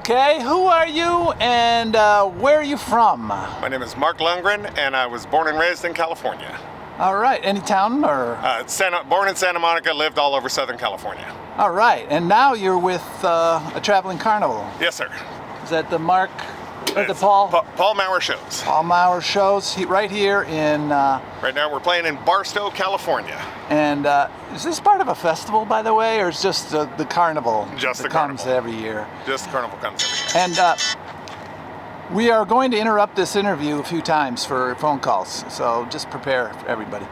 Okay, who are you and where are you from? My name is Mark Lundgren, and I was born and raised in California. All right, any town or? Born in Santa Monica, lived all over Southern California. All right, and now you're with a traveling carnival. Yes, sir. Is that the Mark, or the It's Paul? Paul Maurer Shows. Paul Maurer Shows, right here in... Right now we're playing in Bartow, California. And is this part of a festival, by the way, or is just the carnival Just that the comes carnival. every year? Just the carnival comes every year. And we are going to interrupt this interview a few times for phone calls, so just prepare for everybody.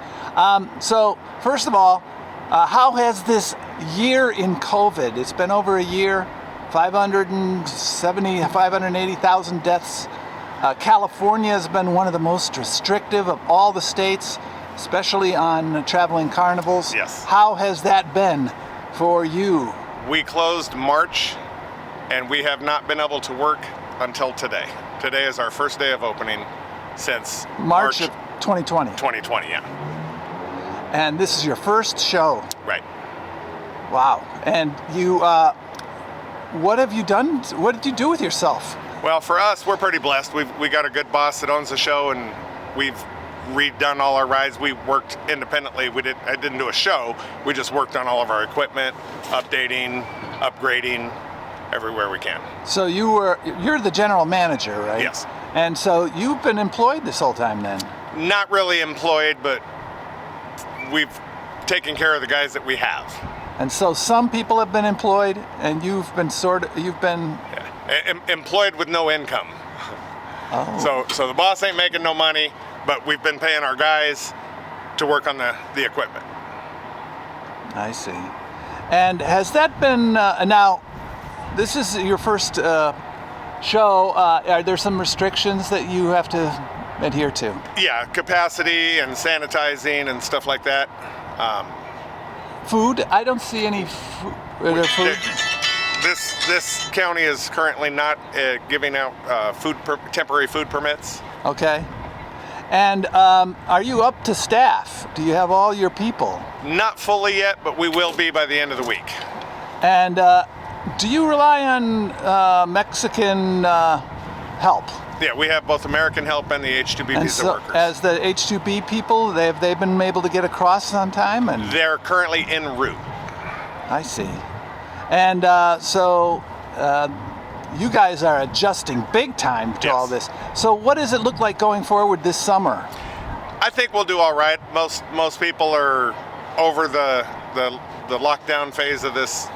So first of all, how has this year in COVID, it's been over a year, 580,000 deaths. California has been one of the most restrictive of all the states, especially on traveling carnivals. Yes. How has that been for you? We closed March, and we have not been able to work until today. Today is our first day of opening since March of 2020. 2020, yeah. And this is your first show. Right. Wow. And you, what have you done? What did you do with yourself? Well, for us, we're pretty blessed. We got a good boss that owns the show, and we've redone all our rides. We worked independently. I didn't do a show. We just worked on all of our equipment, updating, upgrading, everywhere we can. So you're the general manager, right? Yes. And so you've been employed this whole time then? Not really employed, but we've taken care of the guys that we have. And so some people have been employed, and you've been Employed with no income. Oh. So the boss ain't making no money, but we've been paying our guys to work on the equipment. I see. And has that been, now, this is your first show. Are there some restrictions that you have to adhere to? Yeah, capacity and sanitizing and stuff like that. Food? I don't see any food. Food? This county is currently not giving out temporary food permits. Okay. And are you up to staff? Do you have all your people? Not fully yet, but we will be by the end of the week. And do you rely on Mexican help? Yeah, we have both American help and the H2B And visa so, workers. as the H2B people, they've been able to get across on time? And They're currently en route. I see. And so you guys are adjusting big time to Yes. all this. So what does it look like going forward this summer? I think we'll do all right. Most people are over the lockdown phase of this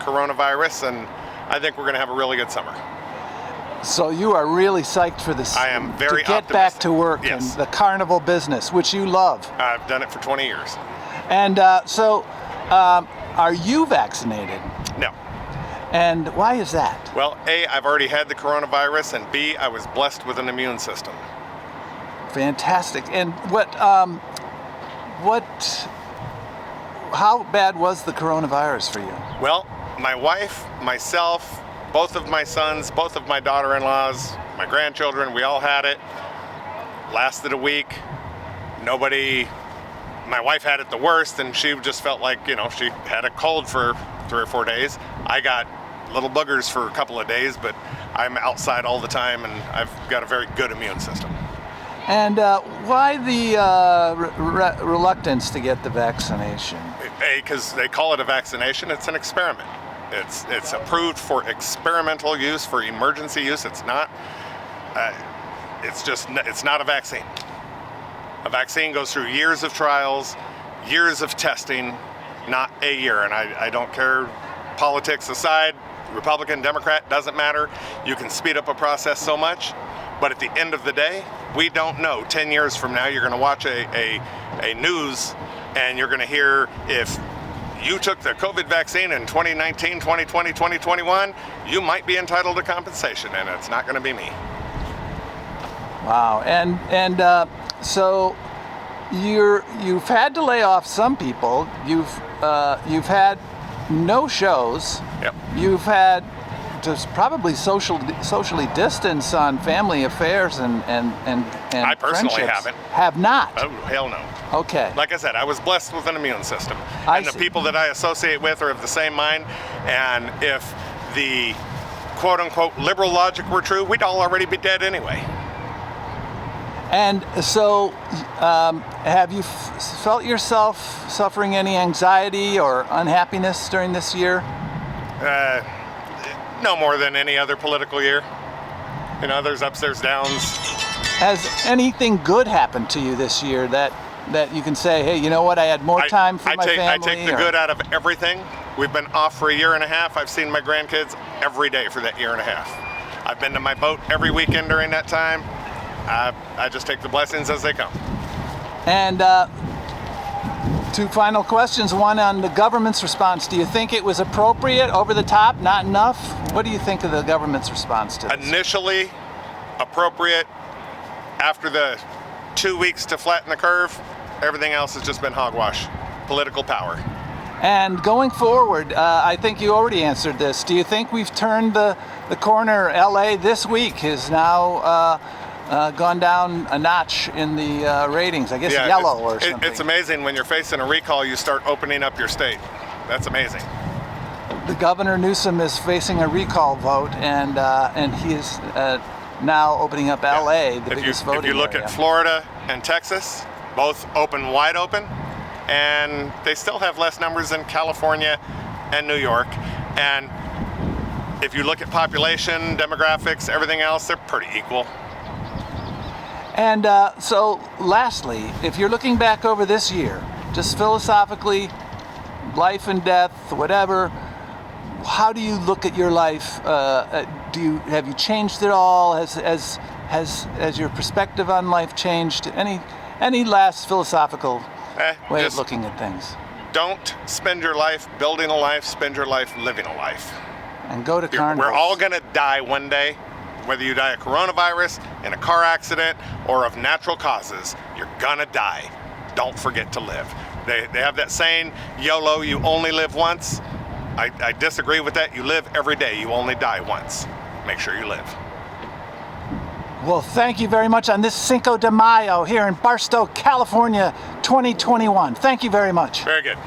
coronavirus, and I think we're going to have a really good summer. So you are really psyched for this. I am very to get optimistic. back to work Yes. in the carnival business, which you love. I've done it for 20 years. And so are you vaccinated? No. And why is that? Well, A, I've already had the coronavirus, and B, I was blessed with an immune system. Fantastic. And how bad was the coronavirus for you? Well, my wife, myself, both of my sons, both of my daughter-in-laws, my grandchildren, we all had it. Lasted a week. My wife had it the worst, and she just felt like, she had a cold for 3 or 4 days. I got little boogers for a couple of days, but I'm outside all the time, and I've got a very good immune system. And why the reluctance to get the vaccination? Because they call it a vaccination. It's an experiment. It's approved for experimental use, for emergency use. It's not. It's not a vaccine. A vaccine goes through years of trials, years of testing, not a year. And I don't care, politics aside, Republican, Democrat, doesn't matter. You can speed up a process so much, but at the end of the day, we don't know. 10 years from now, you're going to watch a news, and you're going to hear if you took the COVID vaccine in 2019, 2020, 2021, you might be entitled to compensation, and it's not going to be me. Wow. And so you've had to lay off some people. You've had no shows. Yep. You've had to probably socially distance on family affairs and I personally friendships. haven't. Have not? Oh, hell no. Okay. Like I said, I was blessed with an immune system. I And the see. people that I associate with are of the same mind. And if the quote-unquote liberal logic were true, we'd all already be dead anyway. And so, have you felt yourself suffering any anxiety or unhappiness during this year? No more than any other political year. You know, there's ups, there's downs. Has anything good happened to you this year that you can say, hey, you know what, I had more time for my family? I take the good out of everything. We've been off for a year and a half. I've seen my grandkids every day for that year and a half. I've been to my boat every weekend during that time. I just take the blessings as they come. And two final questions. One on the government's response. Do you think it was appropriate, over the top, not enough? What do you think of the government's response to this? Initially, appropriate. After the 2 weeks to flatten the curve, everything else has just been hogwash. Political power. And going forward, I think you already answered this. Do you think we've turned the corner? LA this week has now gone down a notch in the ratings, I guess yellow or something. It's amazing when you're facing a recall, you start opening up your state. That's amazing. The Governor Newsom is facing a recall vote, and he is now opening up LA, the biggest voting area. If you look at Florida and Texas, both open wide open, and they still have less numbers than California and New York. And if you look at population, demographics, everything else, they're pretty equal. And so lastly, if you're looking back over this year, just philosophically, life and death, whatever, how do you look at your life? Have you changed at all? Has your perspective on life changed? Any last philosophical way of looking at things? Don't spend your life building a life, spend your life living a life. And go to Carnival. We're all gonna die one day. Whether you die of coronavirus, in a car accident, or of natural causes, you're gonna die. Don't forget to live. They have that saying, YOLO, you only live once. I disagree with that. You live every day. You only die once. Make sure you live. Well, thank you very much on this Cinco de Mayo here in Bartow, California, 2021. Thank you very much. Very good.